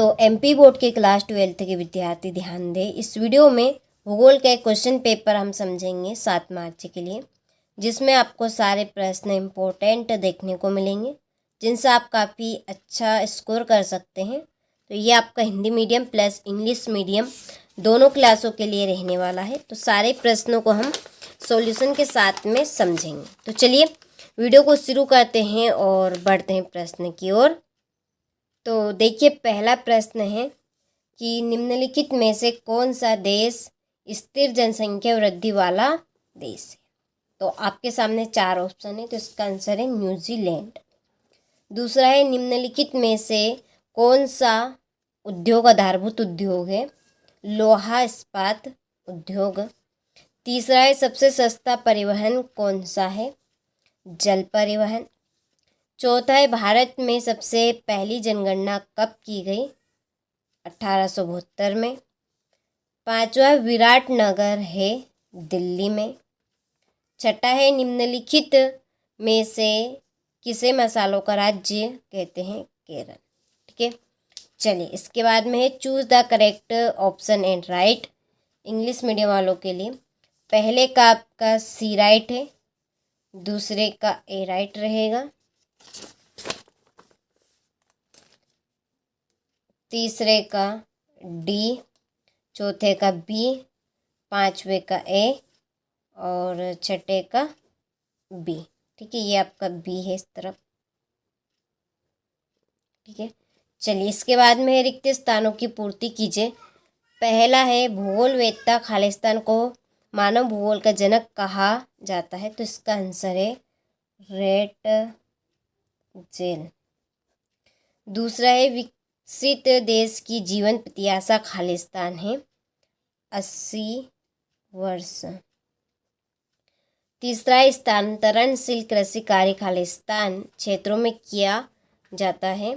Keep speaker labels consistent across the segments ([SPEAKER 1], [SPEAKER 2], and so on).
[SPEAKER 1] तो MP board के class 12th के विद्यार्थी ध्यान दें। इस वीडियो में भूगोल का एक क्वेश्चन पेपर हम समझेंगे 7 मार्च के लिए, जिसमें आपको सारे प्रश्न इम्पोर्टेंट देखने को मिलेंगे, जिनसे आप काफ़ी अच्छा स्कोर कर सकते हैं। तो ये आपका Hindi medium plus English medium दोनों क्लासों के लिए रहने वाला है। तो सारे प्रश्नों को हम सॉल्यूशन के साथ में समझेंगे। तो चलिए वीडियो को शुरू करते हैं और बढ़ते हैं प्रश्न की ओर। तो देखिए, पहला प्रश्न है कि निम्नलिखित में से कौन सा देश स्थिर जनसंख्या वृद्धि वाला देश है। तो आपके सामने 4 ऑप्शन है, तो इसका आंसर है न्यूजीलैंड। दूसरा है निम्नलिखित में से कौन सा उद्योग आधारभूत उद्योग है, लोहा इस्पात उद्योग। तीसरा है सबसे सस्ता परिवहन कौन सा है, जल परिवहन। चौथा है भारत में सबसे पहली जनगणना कब की गई, 1872 में। पांचवा विराट नगर है दिल्ली में। छठा है निम्नलिखित में से किसे मसालों का राज्य कहते हैं, केरल। ठीक है, चलिए इसके बाद में है choose the correct option and right, English medium वालों के लिए। पहले का आपका सी राइट है, दूसरे का ए राइट रहेगा, तीसरे का डी, चौथे का बी, पांचवे का ए और छठे का बी। ठीक है, ये आपका बी है इस तरफ। ठीक है, चलिए इसके बाद में है रिक्त स्थानों की पूर्ति कीजिए। पहला है भूगोलवेत्ता खालिस्तान को मानव भूगोल का जनक कहा जाता है, तो इसका आंसर है रेट जेल। दूसरा है विकसित देश की जीवन प्रत्याशा खालिस्तान है, 80 वर्ष। तीसरा है स्थानांतरणशील कृषि कार्य खालिस्तान क्षेत्रों में किया जाता है,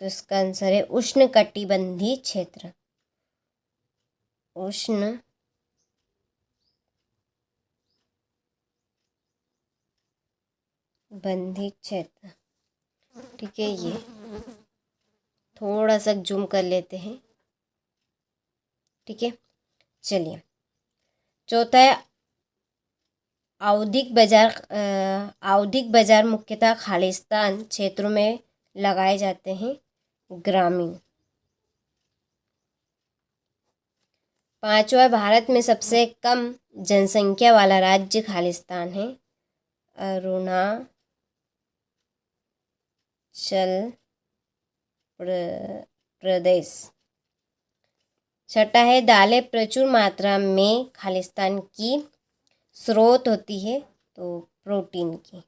[SPEAKER 1] तो इसका आंसर है उष्णकटिबंधीय क्षेत्र, उष्ण बंधी क्षेत्र। ठीक है, ये थोड़ा सा जूम कर लेते हैं। ठीक है, चलिए चौथा है आवधिक बाजार मुख्यतः खालिस्तान क्षेत्रों में लगाए जाते हैं, ग्रामीण। पांचवा भारत में सबसे कम जनसंख्या वाला राज्य खालिस्तान है, अरुणाचल प्रदेश। छठा है दालें प्रचुर मात्रा में खालिस्तान की स्रोत होती है, तो प्रोटीन की।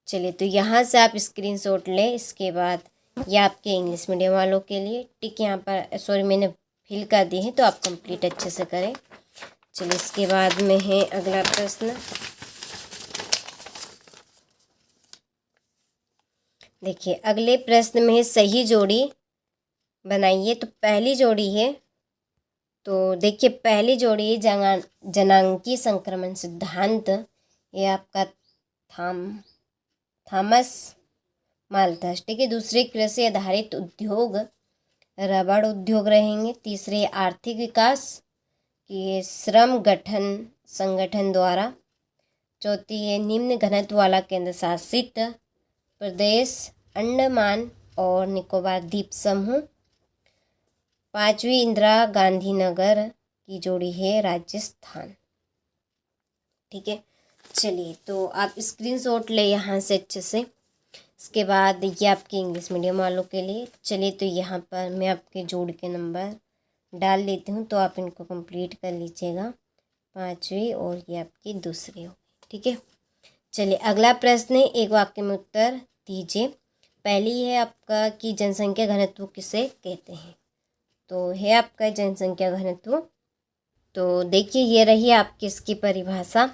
[SPEAKER 1] चलिए, तो यहाँ से आप स्क्रीनशॉट लें। इसके बाद ये आपके इंग्लिश मीडियम वालों के लिए टिक यहाँ पर सॉरी मैंने फिल कर दी है, तो आप कंप्लीट अच्छे से करें। चलिए इसके बाद में है अगला प्रश्न। देखिए अगले प्रश्न में है सही जोड़ी बनाइए। तो पहली जोड़ी है, तो देखिए पहली जोड़ी है जनांकी संक्रमण सिद्धांत, ये आपका थॉमस माल्थस। ठीक है, दूसरे कृषि आधारित उद्योग रबड़ उद्योग रहेंगे। तीसरे आर्थिक विकास की श्रम गठन संगठन द्वारा। चौथी है निम्न घनत्व वाला केंद्र शासित प्रदेश अंडमान और निकोबार द्वीप समूह। पांचवी इंदिरा गांधी नगर की जोड़ी है राजस्थान। ठीक है, चलिए तो आप स्क्रीनशॉट ले यहाँ से अच्छे से। इसके बाद ये आपके इंग्लिश मीडियम वालों के लिए। चलिए तो यहाँ पर मैं आपके जोड़ के नंबर डाल देती हूँ, तो आप इनको कंप्लीट कर लीजिएगा। पांचवी और ये आपकी दूसरी हो। ठीक है, चलिए अगला प्रश्न है, एक वाक्य में उत्तर दीजिए। पहली है आपका कि जनसंख्या घनत्व किसे कहते हैं, तो है आपका जनसंख्या घनत्व। तो देखिए ये रही आपकी इसकी परिभाषा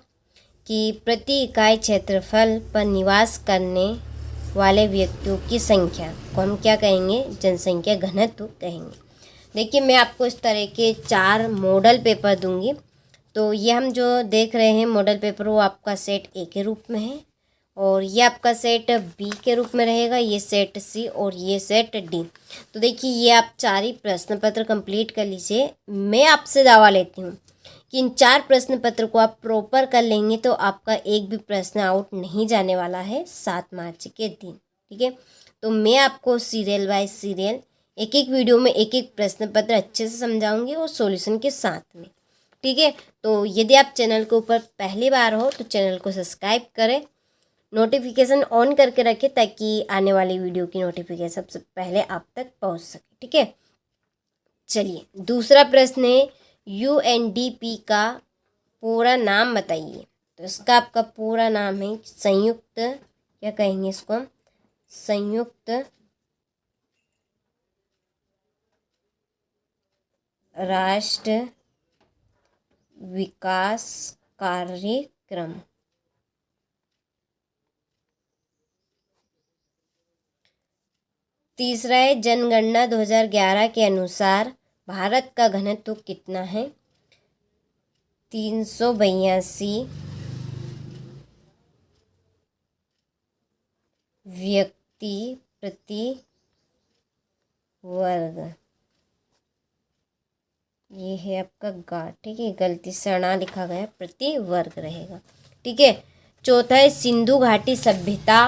[SPEAKER 1] कि प्रति इकाई क्षेत्रफल पर निवास करने वाले व्यक्तियों की संख्या को हम क्या कहेंगे, जनसंख्या घनत्व कहेंगे। देखिए मैं आपको इस तरह के 4 मॉडल पेपर दूंगी। तो ये हम जो देख रहे हैं मॉडल पेपर, वो आपका सेट ए के रूप में है और ये आपका सेट बी के रूप में रहेगा, ये सेट सी और ये सेट डी। तो देखिए ये आप 4 ही प्रश्न पत्र कंप्लीट कर लीजिए। मैं आपसे दावा लेती हूँ कि इन 4 प्रश्न पत्र को आप प्रॉपर कर लेंगे तो आपका एक भी प्रश्न आउट नहीं जाने वाला है 7 मार्च के दिन। ठीक है, तो मैं आपको सीरियल बाय सीरियल एक एक वीडियो में एक एक प्रश्न पत्र अच्छे से समझाऊंगी और सॉल्यूशन के साथ में। ठीक है, तो यदि आप चैनल के ऊपर पहली बार हो तो चैनल को सब्सक्राइब करें, नोटिफिकेशन ऑन करके रखें ताकि आने वाली वीडियो की नोटिफिकेशन सबसे पहले आप तक पहुंच सके। ठीक है, चलिए दूसरा प्रश्न है यूएनडीपी का पूरा नाम बताइए। तो इसका आपका पूरा नाम है संयुक्त, क्या कहेंगे इसको हम, संयुक्त राष्ट्र विकास कार्यक्रम। तीसरा है जनगणना 2011 के अनुसार भारत का घनत्व कितना है? 382 व्यक्ति प्रति वर्ग। ये है आपका गा, ठीक है, गलती से अणा लिखा गया, प्रति वर्ग रहेगा। ठीक है, चौथा है सिंधु घाटी सभ्यता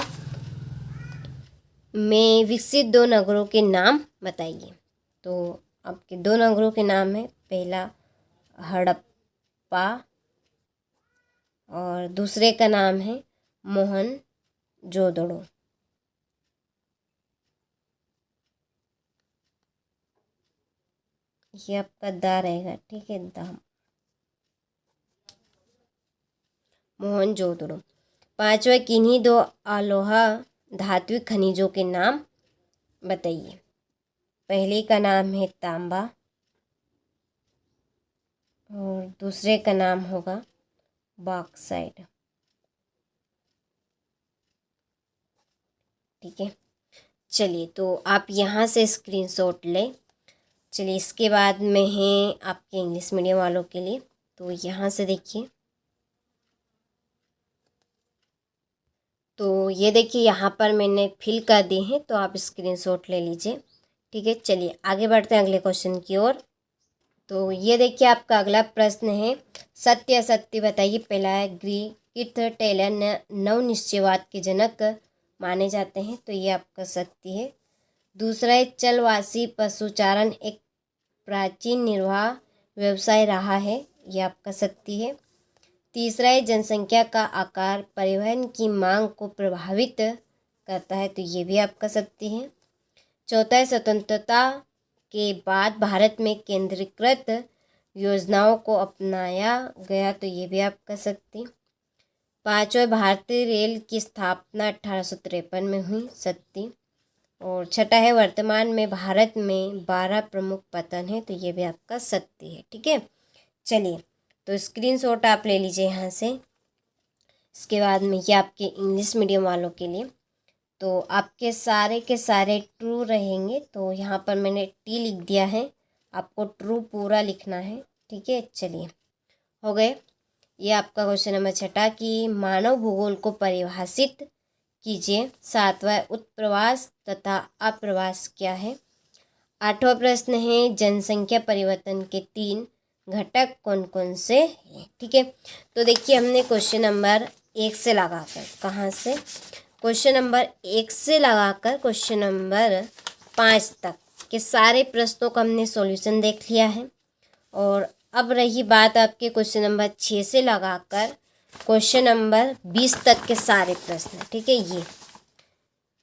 [SPEAKER 1] में विकसित 2 नगरों के नाम बताइए। तो आपके 2 नगरों के नाम है, पहला हड़प्पा और दूसरे का नाम है मोहनजोदड़ो। ये आपका दा रहेगा, ठीक है, दा, मोहनजोदड़ो। पांचवा किन्हीं 2 अलोहा धात्विक खनिजों के नाम बताइए। पहले का नाम है तांबा और दूसरे का नाम होगा बॉक्साइट। ठीक है, चलिए तो आप यहाँ से स्क्रीनशॉट लें। चलिए इसके बाद में है आपके इंग्लिश मीडियम वालों के लिए। तो यहाँ से देखिए, तो ये देखिए यहाँ पर मैंने फिल कर दी है, तो आप स्क्रीनशॉट ले लीजिए। ठीक है, चलिए आगे बढ़ते हैं अगले क्वेश्चन की ओर। तो ये देखिए आपका अगला प्रश्न है सत्य असत्य बताइए। पहला है कीथ टेलर नव निश्चयवाद के जनक माने जाते हैं, तो ये आपका सत्य है। दूसरा है चलवासी पशुचारण एक प्राचीन निर्वाह व्यवसाय रहा है, ये आपका सत्य है। तीसरा है जनसंख्या का आकार परिवहन की मांग को प्रभावित करता है, तो ये भी आपका सत्य है। चौथा है स्वतंत्रता के बाद भारत में केंद्रीकृत योजनाओं को अपनाया गया, तो ये भी आपका सत्य। पांचवा भारतीय रेल की स्थापना 1853 में हुई, सत्य। और छठा है वर्तमान में भारत में 12 प्रमुख पतन है, तो ये भी आपका सत्य है। ठीक है, चलिए तो स्क्रीनशॉट आप ले लीजिए यहाँ से। इसके बाद में ये आपके इंग्लिश मीडियम वालों के लिए, तो आपके सारे के सारे ट्रू रहेंगे। तो यहाँ पर मैंने टी लिख दिया है, आपको ट्रू पूरा लिखना है। ठीक है, चलिए हो गए। ये आपका क्वेश्चन नंबर 6 कि मानव भूगोल को परिभाषित कीजिए। 7वां उत्प्रवास तथा अप्रवास क्या है। 8वां प्रश्न है जनसंख्या परिवर्तन के 3 घटक कौन कौन से हैं। ठीक है, तो देखिए हमने क्वेश्चन नंबर 1 से लगाकर, कहाँ से, क्वेश्चन नंबर 1 से लगाकर क्वेश्चन नंबर 5 तक के सारे प्रश्नों का हमने सॉल्यूशन देख लिया है। और अब रही बात आपके क्वेश्चन नंबर 6 से लगाकर क्वेश्चन नंबर 20 तक के सारे प्रश्न। ठीक है, ये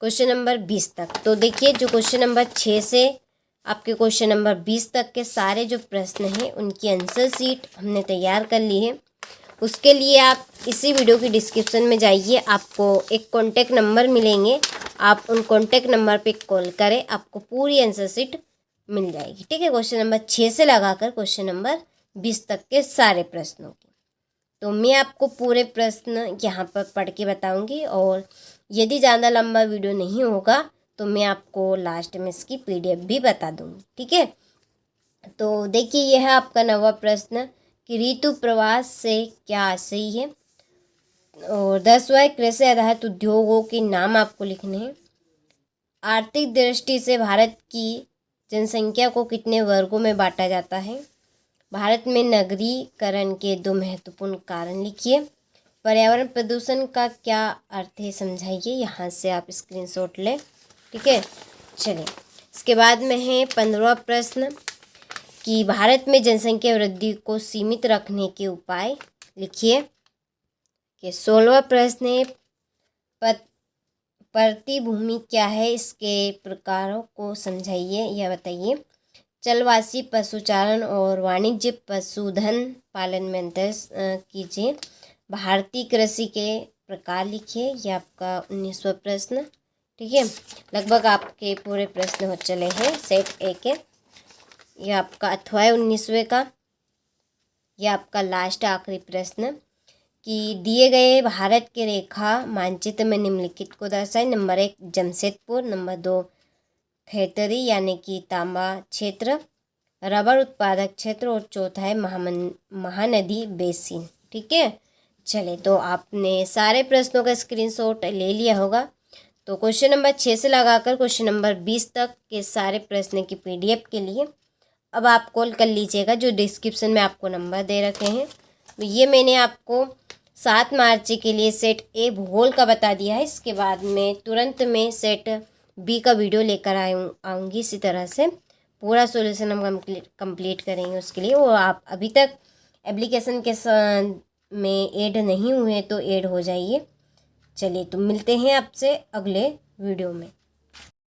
[SPEAKER 1] क्वेश्चन नंबर 20 तक। तो देखिए जो क्वेश्चन नंबर 6 से आपके क्वेश्चन नंबर 20 तक के सारे जो प्रश्न हैं उनकी आंसर शीट हमने तैयार कर ली है। उसके लिए आप इसी वीडियो की डिस्क्रिप्शन में जाइए, आपको एक कॉन्टैक्ट नंबर मिलेंगे, आप उन कॉन्टैक्ट नंबर पे कॉल करें, आपको पूरी आंसर शीट मिल जाएगी। ठीक है, क्वेश्चन नंबर 6 से लगाकर क्वेश्चन नंबर 20 तक के सारे प्रश्नों की। तो मैं आपको पूरे प्रश्न यहाँ पर पढ़ के बताऊँगी, और यदि ज़्यादा लंबा वीडियो नहीं होगा तो मैं आपको लास्ट में इसकी PDF भी बता दूँगी। ठीक है, तो देखिए यह है आपका 9वां प्रश्न कि ऋतु प्रवास से क्या आशय है। और 10वां कृषि आधारित उद्योगों के नाम आपको लिखने हैं। आर्थिक दृष्टि से भारत की जनसंख्या को कितने वर्गों में बांटा जाता है। भारत में नगरीकरण के 2 महत्वपूर्ण कारण लिखिए। पर्यावरण प्रदूषण का क्या अर्थ है समझाइए। यहाँ से आप स्क्रीनशॉट लें, ठीक है। चलिए, इसके बाद में है 15वां प्रश्न कि भारत में जनसंख्या वृद्धि को सीमित रखने के उपाय लिखिए। कि 16वां प्रश्न है प्रतिभूमि क्या है, इसके प्रकारों को समझाइए या बताइए। जलवासी पशुचारण और वाणिज्य पशुधन पालन में अंतर कीजिए। भारतीय कृषि के प्रकार लिखिए। यह आपका 19वां प्रश्न, ठीक है। लगभग आपके पूरे प्रश्न हो चले हैं सेट ए के। यह आपका अथवा 19वें का। यह आपका लास्ट आखिरी प्रश्न कि दिए गए भारत के रेखा मानचित्र में निम्नलिखित को दर्शाएं। नंबर 1 जमशेदपुर, नंबर 2 खैतरी यानी कि तांबा क्षेत्र, रबर उत्पादक क्षेत्र, और चौथा है महानदी बेसिन, ठीक है। चले, तो आपने सारे प्रश्नों का स्क्रीनशॉट ले लिया होगा। तो क्वेश्चन नंबर 6 से लगाकर क्वेश्चन नंबर 20 तक के सारे प्रश्न की PDF के लिए अब आप कॉल कर लीजिएगा, जो डिस्क्रिप्शन में आपको नंबर दे रखे हैं। ये मैंने आपको 7 मार्च के लिए सेट ए भूगोल का बता दिया है। इसके बाद में तुरंत में सेट बी का वीडियो लेकर आऊँगी। इसी तरह से पूरा सॉल्यूशन हम कंप्लीट करेंगे उसके लिए। वो आप अभी तक एप्लीकेशन के में ऐड नहीं हुए तो ऐड हो जाइए। चलिए, तो मिलते हैं आपसे अगले वीडियो में।